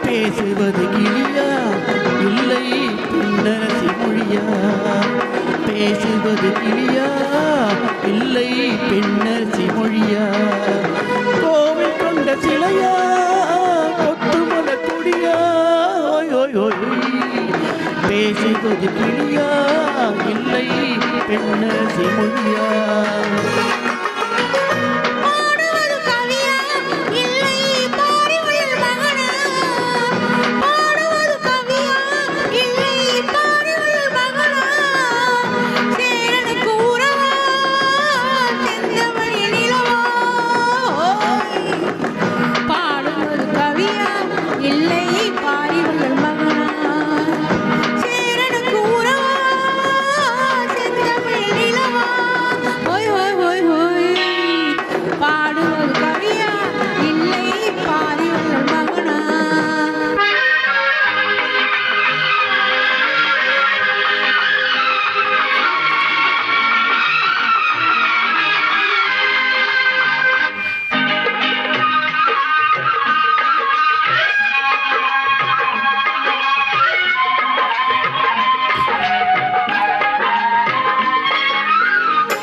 பேசுவது கிளியா இல்லை பெண்ணரசி மொழியா? பேசுவது கிளியா இல்லை பெண்ணரசி மொழியா? கோவில் கொண்ட சிலையா கொத்துமல கொடியா? ஓய் ஓய் ஓய். பேசுவது கிளியா இல்லை பெண்ணரசி மொழியா?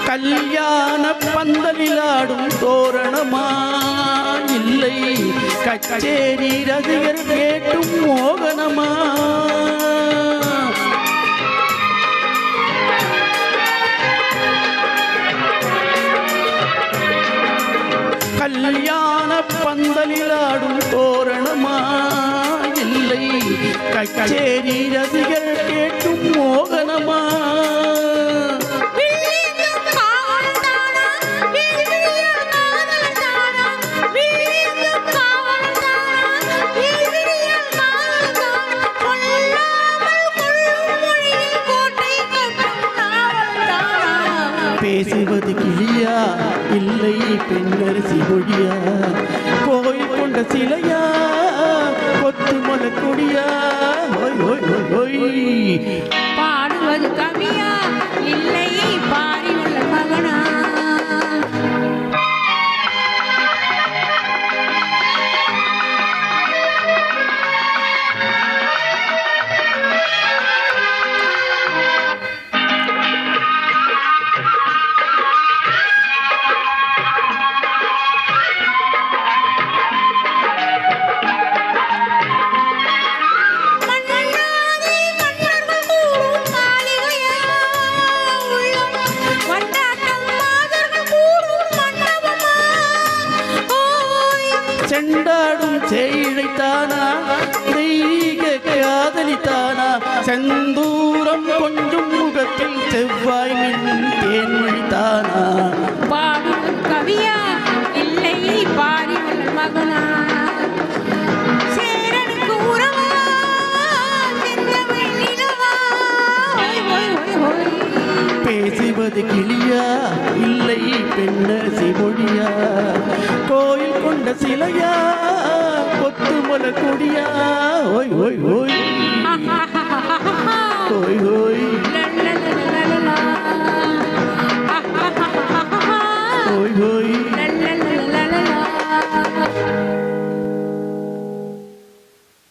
கல்யாண பந்தலிலாடும் தோரணமா இல்லை கச்சேரி ரசிகர் கேட்டும் மோகனமா? கல்யாண பந்தலிலாடும் தோரணமா இல்லை கச்சேரி ரசிகர் கேட்டும் மோகனமா? பேசுவது கிளியா இல்லை பெண்ணரசி மொழியா? கோயில் கொண்ட சிலையா கொத்துமல கொடியா? ஓய் ஓய் ஓய் ஓய். பாடுவது கவியா இல்லை பாரி உள்ள மகனா? செண்டாடும் செய்தானா தெய்வீக காதலித்தானா? செந்தூரம் கொஞ்சம் முகத்தில் செவ்வாய் மின் தேன்மொழித்தானா? பாடுவது கவியா இல்லை பாரி உள்ள மகனா? சேரனுக்கு உறவா செந்தமிழ் நிலவா? பேசுவது கிளியா இல்லை பெண்ணரசி மொழியா? கோயில் கொண்ட சிலையா கொத்துமல கொடியா?